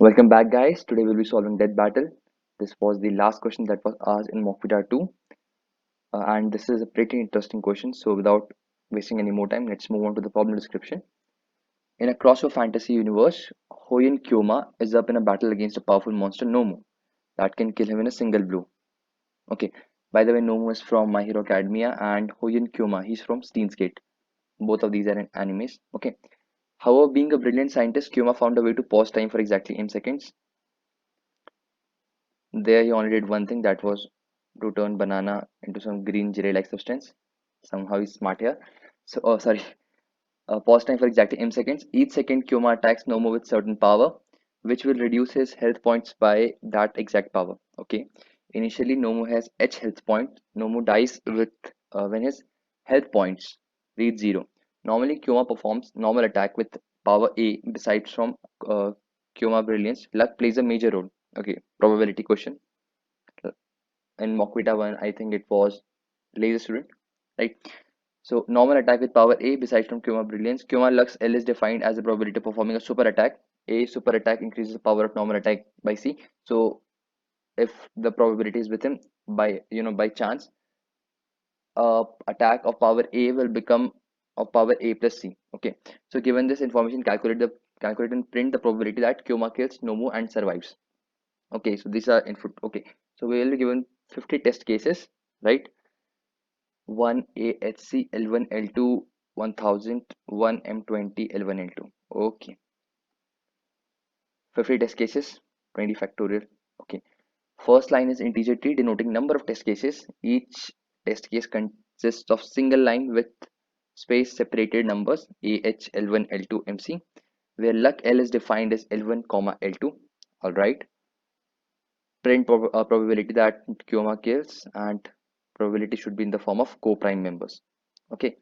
Welcome back, guys. Today we'll be solving Death Battle. This was the last question that was asked in Mockvita 2, and this is a pretty interesting question. So, without wasting any more time, let's move on to the problem description. In a crossover fantasy universe, Hoyin Kyoma is up in a battle against a powerful monster Nomu that can kill him in a single blow. Okay, by the way, Nomu is from My Hero Academia, and Hoyin Kyoma, he's from Steins Gate. Both of these are in animes. Okay, however, being a brilliant scientist, Kyoma found a way to pause time for exactly 8 seconds. There he only did one thing, that was to turn banana into some green jelly-like substance. Somehow he's smart here. So, oh sorry, pause time for exactly 8 seconds. Each second, Kyoma attacks Nomo with certain power, which will reduce his health points by that exact power. Okay. Initially, Nomo has H health point. Nomo dies with when his health points reach zero. Normally, Kyoma performs normal attack with power A. Besides from Kyoma brilliance, luck plays a major role. Okay, probability question. In Mockvita 1, I think it was laser student, right? So normal attack with power A besides from Kuma Brilliance. Kuma Lux L is defined as the probability of performing a super attack. A super attack increases the power of normal attack by C. So if the probability is within by by chance, attack of power A will become of power A plus C. Okay. So given this information, calculate and print the probability that Kuma kills Nomu and survives. Okay, so these are input. Okay, so we will be given 50 test cases, right? 1 AHC L1 L2 1000 1 M20 L1 L2. Okay, 50 test cases, 20 factorial. Okay, first line is integer t denoting number of test cases. Each test case consists of single line with space separated numbers AH L1 L2 MC, where luck L is defined as L1 comma L2. All right, print probability that Kyoma kills, and probability should be in the form of co-prime members. Okay,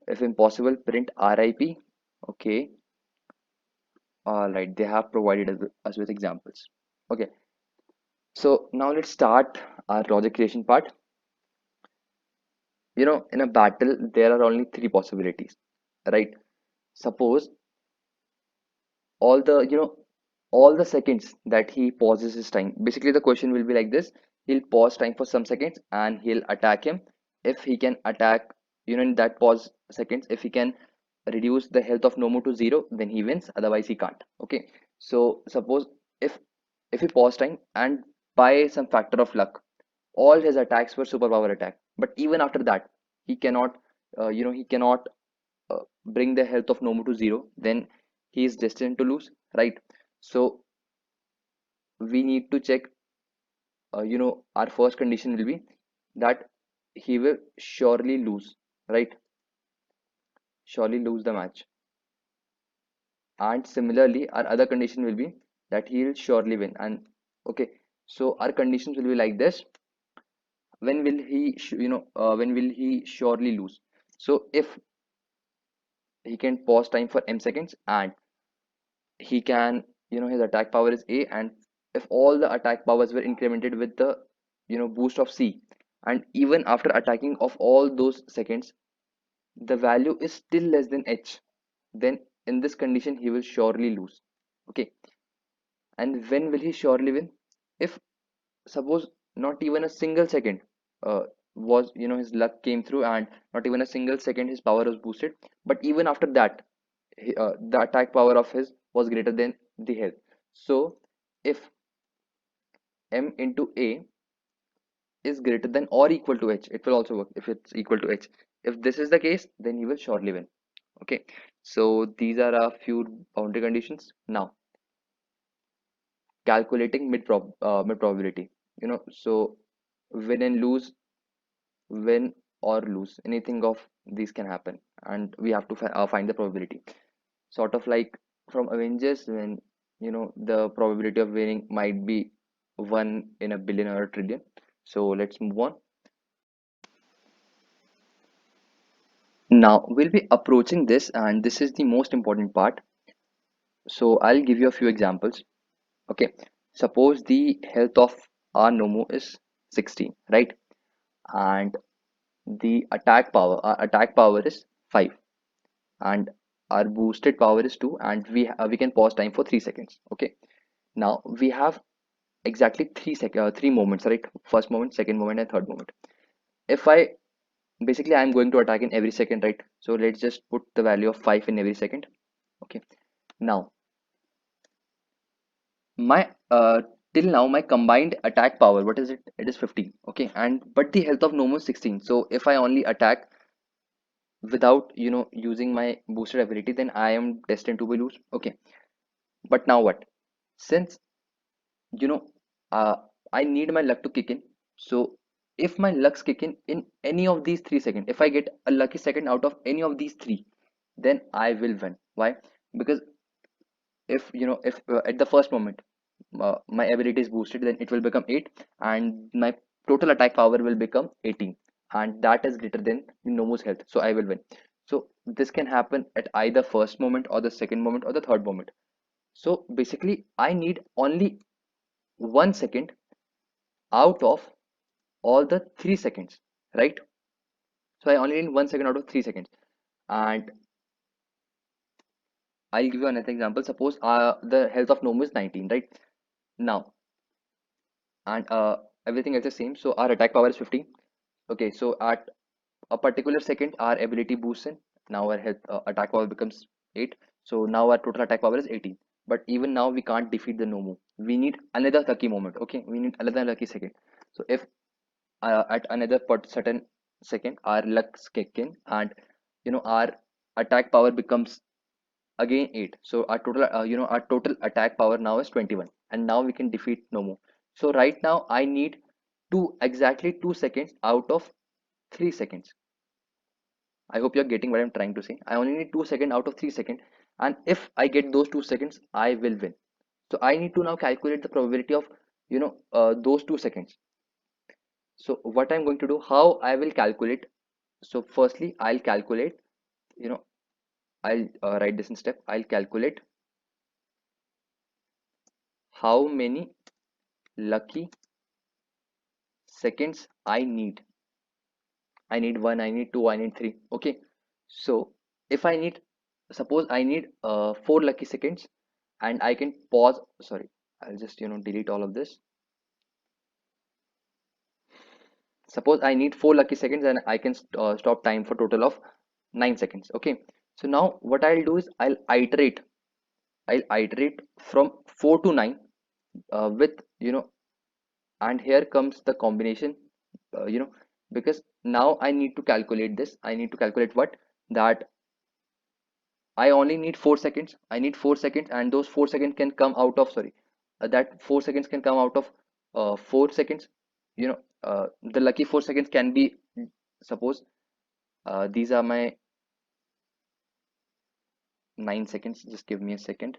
if impossible, print RIP. Okay, all right, they have provided us with examples. Okay, so now let's start our logic creation part. In a battle, there are only three possibilities, right? Suppose all the, all the seconds that he pauses his time. Basically, the question will be like this: he'll pause time for some seconds and he'll attack him. If he can attack, in that pause seconds, if he can reduce the health of Nomu to zero, then he wins. Otherwise, he can't. Okay. So suppose if he pause time and by some factor of luck, all his attacks were superpower attack. But even after that, he cannot, he cannot bring the health of Nomu to zero. Then he is destined to lose, right? So we need to check. Our first condition will be that he will surely lose, right? Surely lose the match. And similarly, our other condition will be that he will surely win. And okay, so our conditions will be like this: when will he when will he surely lose? So if he can pause time for m seconds, and he can, his attack power is A, and if all the attack powers were incremented with the boost of C, and even after attacking of all those seconds, the value is still less than H, then in this condition he will surely lose. Okay, and when will he surely win? If suppose not even a single second was, his luck came through, and not even a single second his power was boosted, but even after that, the attack power of his was greater than the health. So if m into a is greater than or equal to h, it will also work if it's equal to h. If this is the case, then he will surely win. Okay, so these are a few boundary conditions. Now calculating mid probability, so win and lose, win or lose, anything of these can happen, and we have to find the probability. Sort of like from Avengers, when the probability of winning might be 1 in a billion or a trillion. So let's move on. Now we'll be approaching this, and this is the most important part. So I'll give you a few examples. Okay, suppose the health of our Nomu is 16, right? And the attack power is 5, and our boosted power is 2, and we can pause time for 3 seconds. Okay, Now we have exactly three moments, right? First moment, second moment, and third moment. If I basically I'm going to attack in every second, right? So let's just put the value of 5 in every second. Okay. Now my till now my combined attack power, what is it? It is 15. Okay, and but the health of Nomo is 16. So if I only attack without using my boosted ability, then I am destined to be lose. Okay, but now what? Since you know uh, I need my luck to kick in. So if my lucks kick in any of these 3 seconds, if I get a lucky second out of any of these three, then I will win. Why? Because if at the first moment my ability is boosted, then it will become 8, and my total attack power will become 18, and that is greater than Nomu's health, so I will win. So this can happen at either first moment or the second moment or the third moment. So basically I need only 1 second out of all the 3 seconds, right? So I only need 1 second out of 3 seconds. And I'll give you another example. Suppose the health of Nomu is 19, right? Now, and everything else is same. So our attack power is 15. Okay, so at a particular second, our ability boosts in. Now our health attack power becomes 8. So now our total attack power is 18. But even now we can't defeat the Nomu. We need another lucky moment. Okay, we need another lucky second. So if at another certain second our lucks kick in, and our attack power becomes again 8, so our total attack power now is 21, and now we can defeat Nomu. So right now I need exactly 2 seconds out of 3 seconds. I hope you're getting what I'm trying to say. I only need 2 seconds out of 3 seconds, and if I get those 2 seconds, I will win. So I need to now calculate the probability of those 2 seconds. So what I'm going to do, how I will calculate. So firstly, I'll calculate, you know, I'll write this in step. I'll calculate how many lucky seconds I need. I need one, I need two, I need three. Okay. So if I need, suppose I need 4 lucky seconds, and I can pause. Sorry, I'll just delete all of this. Suppose I need 4 lucky seconds, and I can stop time for total of 9 seconds. Okay. So now what I'll do is I'll iterate from 4 to 9 with and here comes the combination, uh, you know because now I need to calculate this. I need to calculate what? That I only need 4 seconds. I need 4 seconds, and those 4 seconds can come out of, sorry, that 4 seconds can come out of 4 seconds. The lucky 4 seconds can be, suppose these are my 9 seconds. Just give me a second.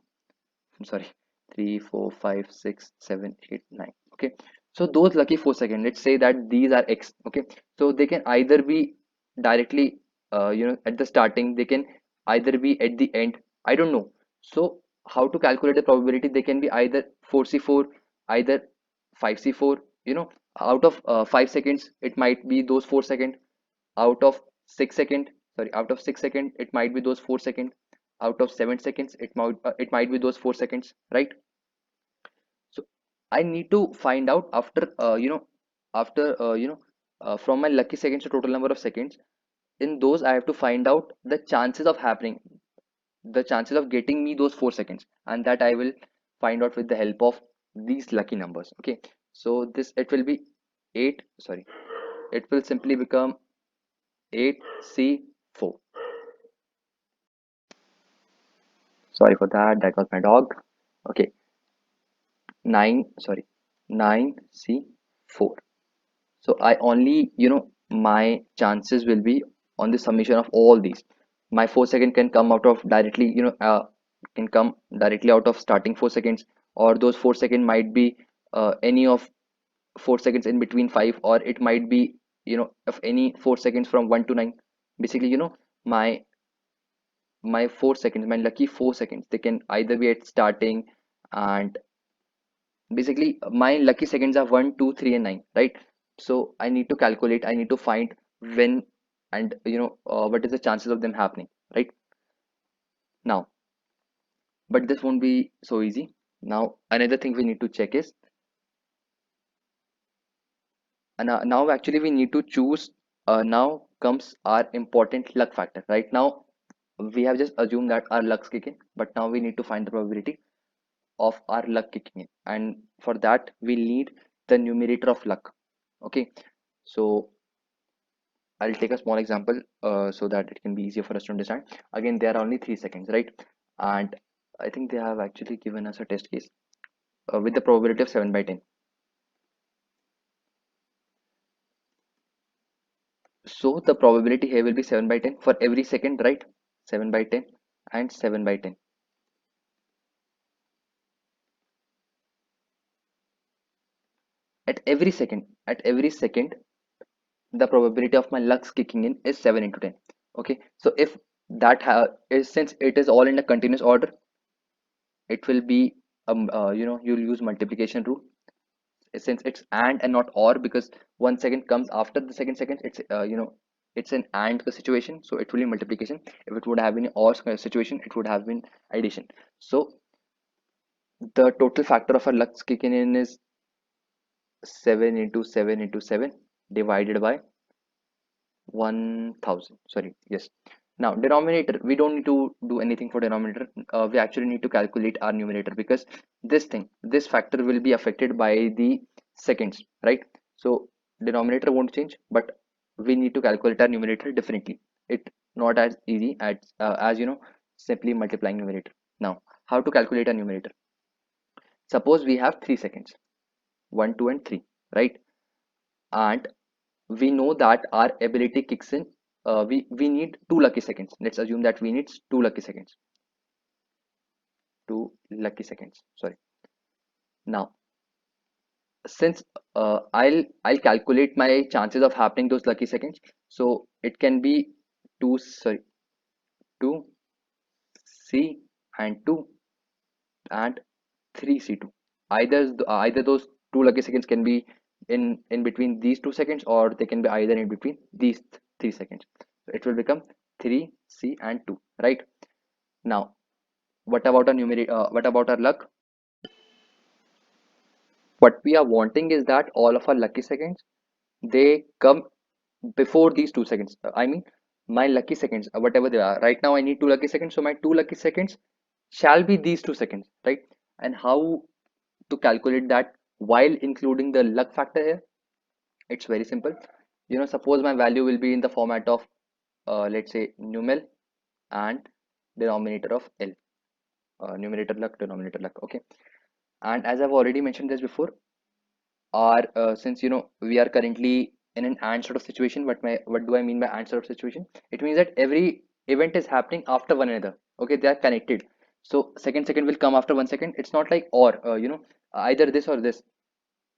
I'm sorry. 3, 4, 5, 6, 7, 8, 9. Okay. So those lucky 4 seconds, let's say that these are X. Okay. So they can either be directly, at the starting, they can either be at the end. I don't know. So how to calculate the probability? They can be either 4C4, either 5C4. Out of 5 seconds, it might be those 4 seconds. Out of 6 second, sorry, out of 6 second, it might be those 4 seconds. Out of 7 seconds, it might be those 4 seconds, right? So I need to find out after from my lucky seconds to total number of seconds. In those, I have to find out the chances of happening, the chances of getting me those 4 seconds, and that I will find out with the help of these lucky numbers. Okay, so this it will be 8, sorry, it will simply become 8C4. Sorry for that. That was my dog. Okay, 9. Sorry, 9C4. So I only, my chances will be on the summation of all these. My 4 second can come out of directly, can come directly out of starting 4 seconds, or those 4 second might be any of 4 seconds in between five, or it might be, of any 4 seconds from 1 to 9. Basically, my 4 seconds, my lucky 4 seconds, they can either be at starting, and basically my lucky seconds are 1, 2, 3, and 9, right? So I need to calculate, I need to find when, and what is the chances of them happening, right? Now, but this won't be so easy. Now another thing we need to check is, now actually we need to choose, now comes our important luck factor. Right now we have just assumed that our lucks kick in, but now we need to find the probability of our luck kicking in, and for that we need the numerator of luck. Okay, so I'll take a small example so that it can be easier for us to understand. Again, there are only 3 seconds, right? And I think they have actually given us a test case with the probability of 7 by 10. So the probability here will be 7 by 10 for every second, right? 7 by 10 and 7 by 10. At every second, the probability of my lucks kicking in is 7 into 10. Okay, so if is, since it is all in a continuous order, it will be you'll use multiplication rule, since it's and not or, because 1 second comes after the second second. It's it's an and situation, so it will be multiplication. If it would have been or situation, it would have been addition. So the total factor of our lux kicking in is 7 into 7 into 7 divided by 1000. Sorry, yes. Now denominator, we don't need to do anything for denominator. We actually need to calculate our numerator, because this factor will be affected by the seconds, right? So denominator won't change, but we need to calculate our numerator differently. It not as easy as simply multiplying numerator. Now how to calculate a numerator? Suppose we have 3 seconds, 1 2 and 3, right? And we know that our ability kicks in, we need 2 lucky seconds. Let's assume that we need 2 lucky seconds. 2 lucky seconds, sorry. Now since I'll calculate my chances of happening those lucky seconds, so it can be 2 sorry 2 C and 2 and 3C2. Either those 2 lucky seconds can be in between these 2 seconds, or they can be either in between these 3 seconds. So it will become 3C and 2, right? Now what about our numerator, what about our luck? What we are wanting is that all of our lucky seconds, they come before these 2 seconds. I mean, my lucky seconds, whatever they are. Right now I need 2 lucky seconds, so my 2 lucky seconds shall be these 2 seconds, right? And how to calculate that while including the luck factor here? It's very simple. Suppose my value will be in the format of, let's say, numel and denominator of L. Numerator luck, denominator luck. Okay, and as I've already mentioned this before, our since we are currently in an and sort of situation. What do I mean by and sort of situation? It means that every event is happening after one another. Okay, they are connected. So second second will come after 1 second. It's not like or either this or this.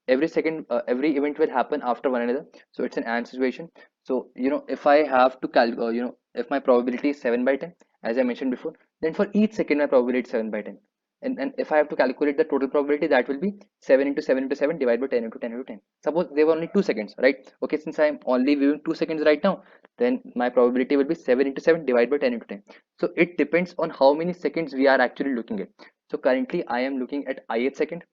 Every event will happen after one another, so it's an and situation. So if I have to if my probability is 7 by 10, as I mentioned before, then for each second my probability is 7 by 10. And if I have to calculate the total probability, that will be 7 into 7 into 7 divided by 10 into 10 into 10. Suppose they were only 2 seconds, right? Okay, since I'm only viewing 2 seconds right now, then my probability will be 7 into 7 divided by 10 into 10. So it depends on how many seconds we are actually looking at. So currently I am looking at ith second.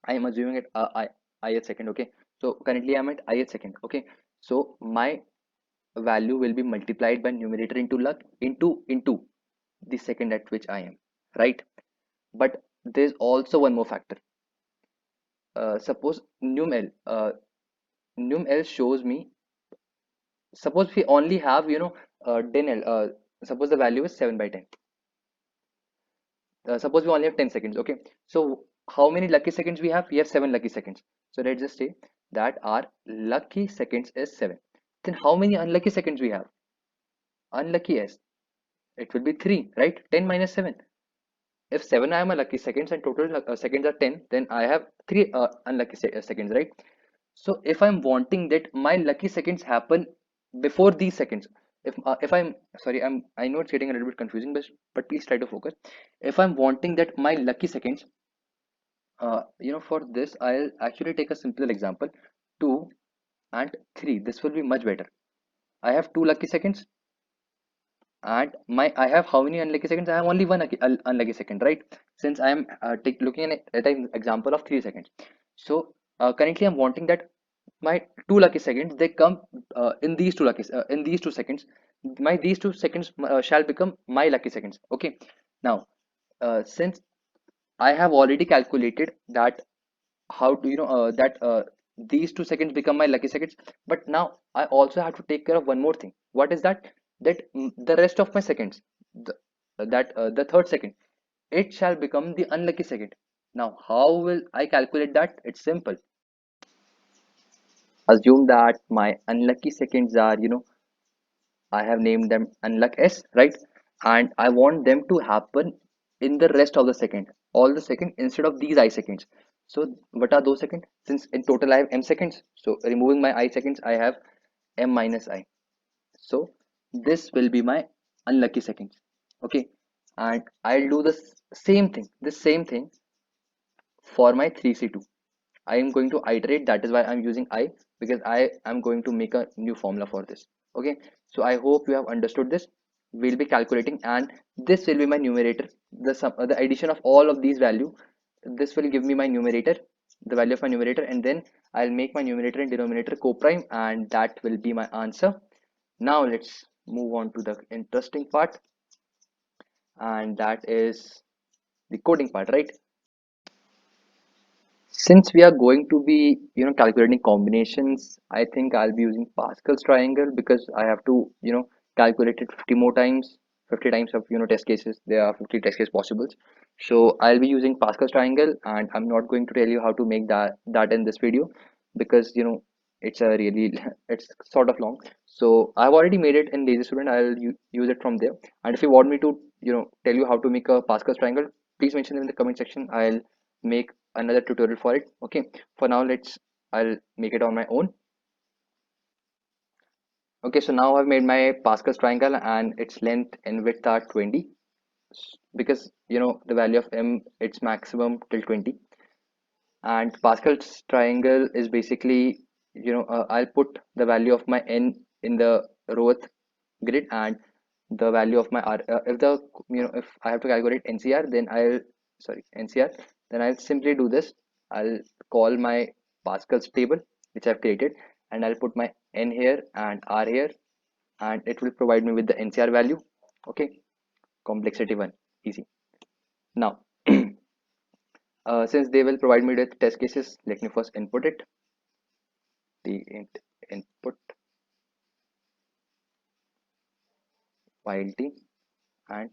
I am assuming it ith second. Okay, so currently I'm at ith second. Okay, so my value will be multiplied by numerator into luck into the second at which I am, right? But there's also one more factor. Suppose num l shows me, suppose we only have den l, suppose the value is 7 by 10. Suppose we only have 10 seconds. Okay, so how many lucky seconds we have? We have 7 lucky seconds. So let's just say that our lucky seconds is 7. Then how many unlucky seconds we have? Unlucky, yes, it will be 3, right? 10 minus 7. If 7 I am a lucky seconds and total seconds are 10, then I have 3 unlucky seconds, right? So if I'm wanting that my lucky seconds happen before these seconds, if I'm sorry, I know it's getting a little bit confusing, but please try to focus. If I'm wanting that my lucky seconds, for this I'll actually take a simple example. 2 and 3, this will be much better. I have 2 lucky seconds and my I have how many unlucky seconds? I have only one unlucky second, right? Since I am looking at an example of 3 seconds. So currently I'm wanting that my two lucky seconds they come in these two in these 2 seconds. My these 2 seconds shall become my lucky seconds. Okay. Now since I have already calculated that how do you know that these 2 seconds become my lucky seconds, but now I also have to take care of one more thing. What is that? That the rest of my seconds, the, the third second, it shall become the unlucky second. Now how will I calculate that? It's simple. Assume that my unlucky seconds are, I have named them unluck S, right? And I want them to happen in the rest of the second, all the second instead of these I seconds. So what are those seconds? Since in total I have M seconds, so removing my I seconds, I have M minus I. So this will be my unlucky seconds. Okay, and I'll do the same thing for my 3C2. I am going to iterate. That is why I'm using I, because I am going to make a new formula for this. Okay, so I hope you have understood this. We'll be calculating, and this will be my numerator. The addition of all of these value. This will give me my numerator, the value of my numerator, and then I'll make my numerator and denominator co-prime, and that will be my answer. Now let's move on to the interesting part, and that is the coding part, right? Since we are going to be, calculating combinations, I think I'll be using Pascal's triangle because I have to, calculate it 50 more times, 50 times of, test cases. There are 50 test case possibles. So I'll be using Pascal's triangle, and I'm not going to tell you how to make that in this video because, it's a really, it's sort of long. So I've already made it in Lazy Student. I'll use it from there. And if you want me to, tell you how to make a Pascal's triangle, please mention it in the comment section. I'll make another tutorial for it. Okay, for now I'll make it on my own. Okay, so now I've made my Pascal's triangle and its length and width are 20 because the value of m, it's maximum till 20. And Pascal's triangle is basically, I'll put the value of my n in the rowth grid, and the value of my r, if the if I have to calculate NCR, then NCR, then I'll simply do this. I'll call my Pascal's table which I've created, and I'll put my n here and r here, and it will provide me with the NCR value. Okay, complexity 1, easy. Now since they will provide me with test cases, let me first input it. The input while t and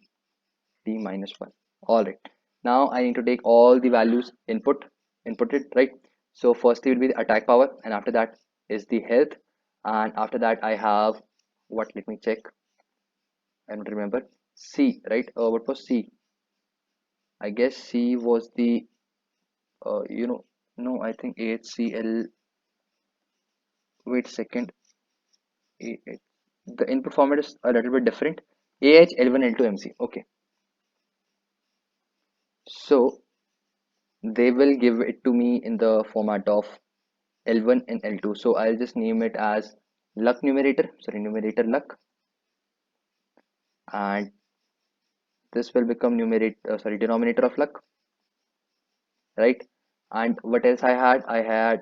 t minus 1. All right, now I need to take all the values input it, right? So firstly will be the attack power, and after that is the health, and after that I have what, let me check. I don't remember. C, right? What was C? I guess C was the no, I think AHCL. Wait a second. AH, the input format is a little bit different. AH L1 L2 MC. Okay, so they will give it to me in the format of L1 and L2. So I'll just name it as luck numerator, sorry, numerator luck, and this will become denominator of luck, right? And what else I had? I had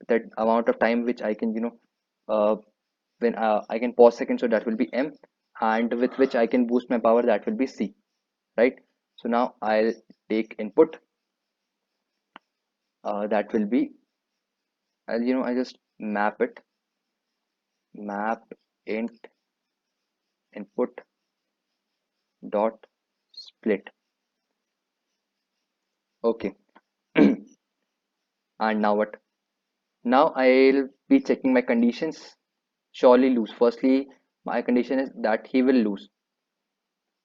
that amount of time which I can, when I can pause seconds, so that will be M, and with which I can boost my power, that will be C, right? So now I'll take input, that will be, I just map it, map int input dot split. Okay. And now what? Now I'll be checking my conditions. Surely lose. Firstly, my condition is that he will lose.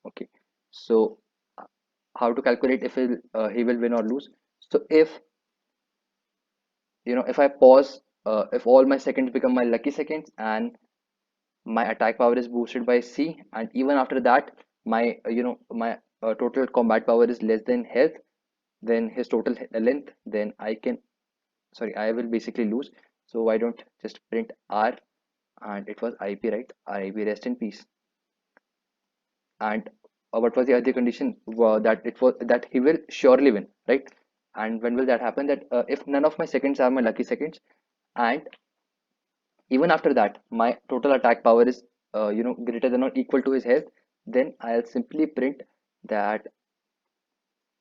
Okay. So how to calculate if he will win or lose? So if if I pause, if all my seconds become my lucky seconds, and my attack power is boosted by C, and even after that my my total combat power is less than health, then his total length, then I will basically lose. So why don't just print R, and it was IP, right? RIP, rest in peace. and what was the other condition? That it was that he will surely win, right? And when will that happen? That if none of my seconds are my lucky seconds, and even after that my total attack power is greater than or equal to his health, then I'll simply print that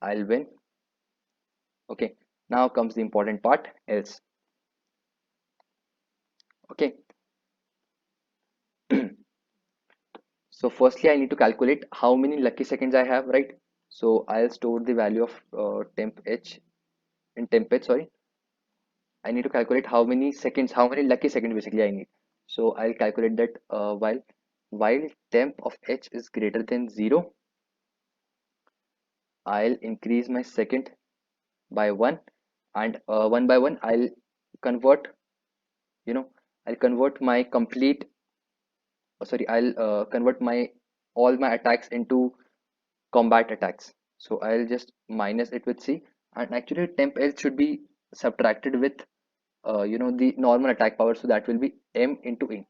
I'll win. Okay, now comes the important part, else. Okay. So firstly, I need to calculate how many lucky seconds I have, right? So I'll store the value of temp h in temp h, sorry. I need to calculate how many seconds, how many lucky seconds basically I need. So I'll calculate that while temp of h is greater than 0, I'll increase my second by 1, and one by one convert, you know, I'll convert my complete, I'll convert my all my attacks into combat attacks. So I'll just minus it with C, and actually temp L should be subtracted with the normal attack power, so that will be M into A.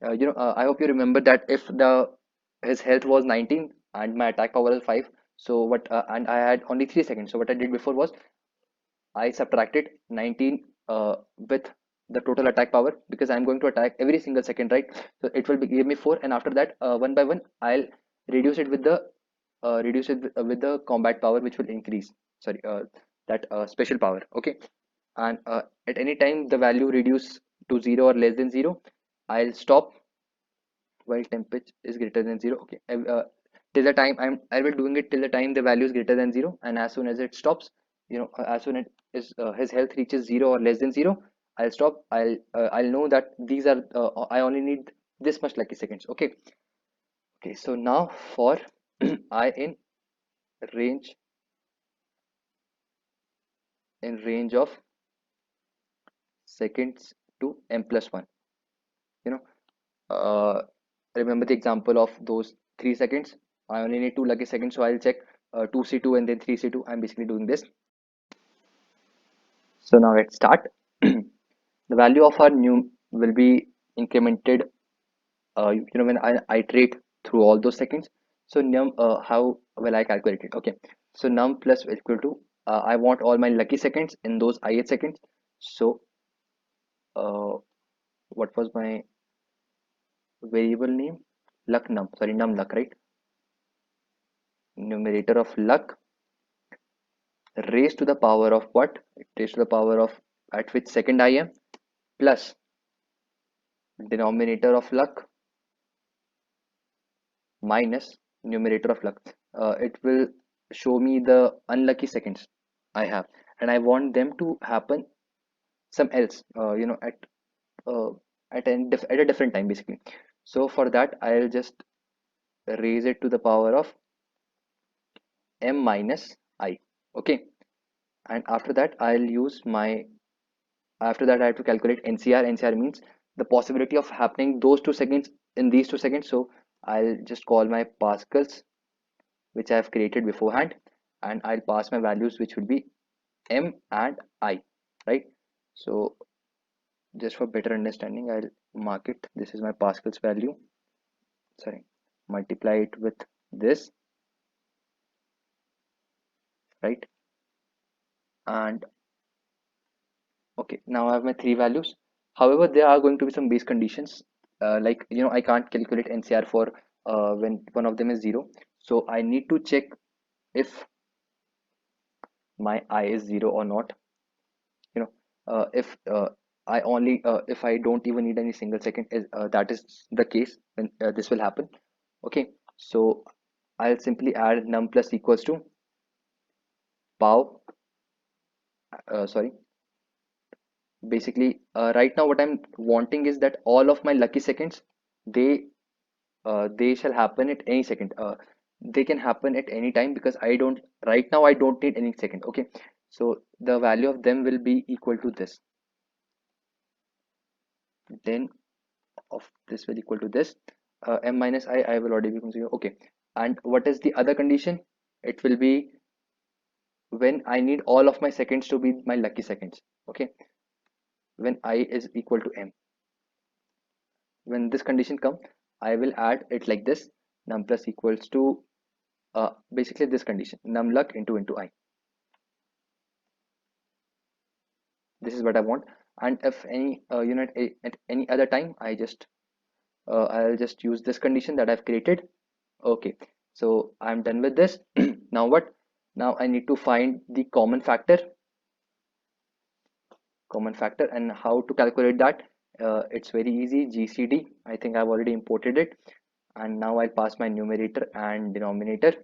I hope you remember that if the his health was 19 and my attack power was 5, so what and I had only 3 seconds. So what I did before was I subtracted 19 with the total attack power, because I'm going to attack every single second, right? So it will give me 4, and after that, one by one, I'll reduce it with the with the combat power, which will increase. Sorry, that special power. Okay, and at any time the value reduce to 0 or less than 0, I'll stop while temperature is greater than 0. Okay, till the time I will doing it till the time the value is greater than 0, and as soon as it stops, as soon as his health reaches 0 or less than 0, I'll stop. I'll know that these are I only need this much lucky seconds. Okay. Okay, so now for I range range of seconds to m plus 1, you know uh, remember the example of those 3 seconds. I only need 2 lucky seconds, so I'll check 2c2 and then 3c2. I'm basically doing this. So now let's start. The value of our new will be incremented, when I iterate through all those seconds. So num, how will I calculate it? Okay, so num plus equal to, I want all my lucky seconds in those ith seconds. So uh, what was my variable name? Luck num, sorry, num luck, right? Numerator of luck raised to the power of what? Raised to the power of at which second I am, plus denominator of luck minus numerator of luck. It will show me the unlucky seconds I have, and I want them to happen some else, uh, at a different time basically. So for that, I'll just raise it to the power of m minus I. Okay, and after that, after that I have to calculate NCR. NCR means the possibility of happening those 2 seconds in these 2 seconds. So I'll just call my Pascals, which I have created beforehand, and I'll pass my values, which would be M and I, right? So just for better understanding, I'll mark it. This is my Pascal's value. Sorry, multiply it with this, right? And okay, now I have my 3 values. However, there are going to be some base conditions. Like, I can't calculate NCR for when one of them is 0. So I need to check if my I is 0 or not. If if I don't even need any single second, is that is the case, then this will happen. Okay, so I'll simply add num plus equals to pow. Sorry, basically, right now what I'm wanting is that all of my lucky seconds, they they shall happen at any second. They can happen at any time, because right now I don't need any second. Okay, so the value of them will be equal to this. Then of this will equal to this, m minus I will already become 0. Okay, and what is the other condition? It will be when I need all of my seconds to be my lucky seconds. Okay, when I is equal to m. When this condition come, I will add it like this. num plus equals to basically this condition, num luck into I. This is what I want. And if any unit at any other time, I'll just use this condition that I've created. Okay, so I'm done with this. Now what? Now I need to find the common factor, and how to calculate that? It's very easy. GCD, I think I've already imported it, and now I'll pass my numerator and numerator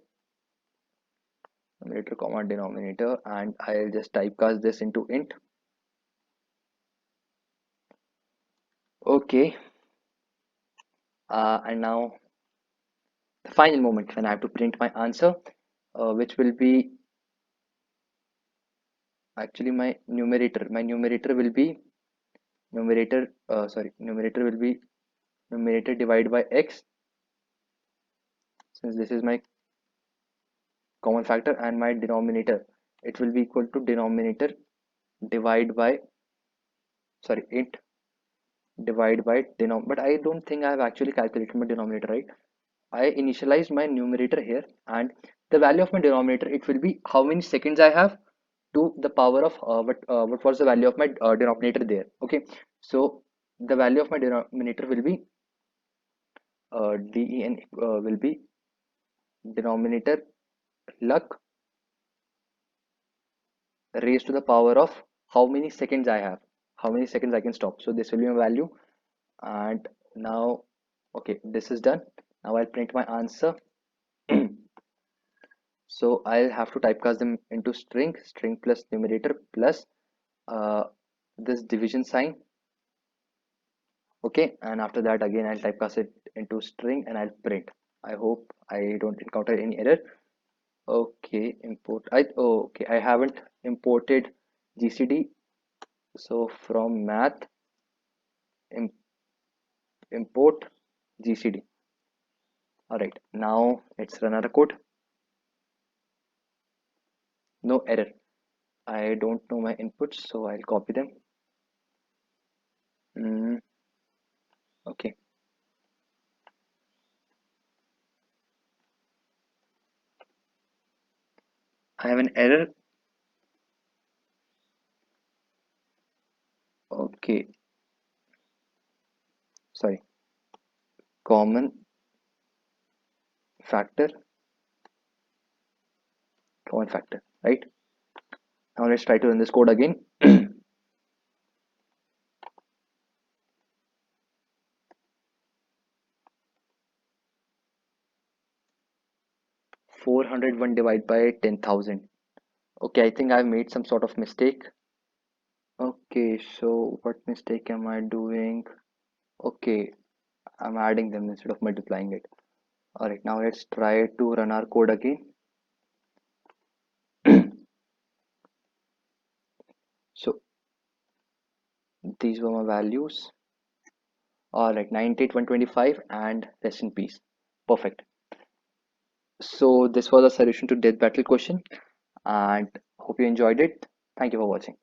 comma denominator, and I'll just typecast this into int. Okay, and now the final moment when I have to print my answer, which will be actually my numerator will be numerator will be numerator divided by x, since this is my common factor, and my denominator, it will be equal to denominator divide by, sorry, int divide by denom, but I don't think I have actually calculated my denominator, right? I initialized my numerator here, and the value of my denominator, it will be how many seconds I have to the power of what was the value of my denominator there. Okay, so the value of my denominator will be den will be denominator luck raised to the power of how many seconds I have, how many seconds I can stop. So this will be my value. And now, okay, this is done. Now I'll print my answer. So I'll have to typecast them into string plus numerator plus uh, this division sign. Okay, and after that again I'll typecast it into string and I'll print. I hope I don't encounter any error. Okay, okay, I haven't imported GCD. So from math, im import GCD. All right, now let's run our code. No error. I don't know my inputs, so I'll copy them. Okay, I have an error. Okay, sorry, common factor, right? Now let's try to run this code again. 401 divided by 10,000. Okay, I think I've made some sort of mistake. Okay, so what mistake am I doing? Okay, I'm adding them instead of multiplying it. All right, now let's try to run our code again. So these were my values. All right, 98,125 and rest in peace. Perfect. So this was a solution to death battle question, and hope you enjoyed it. Thank you for watching.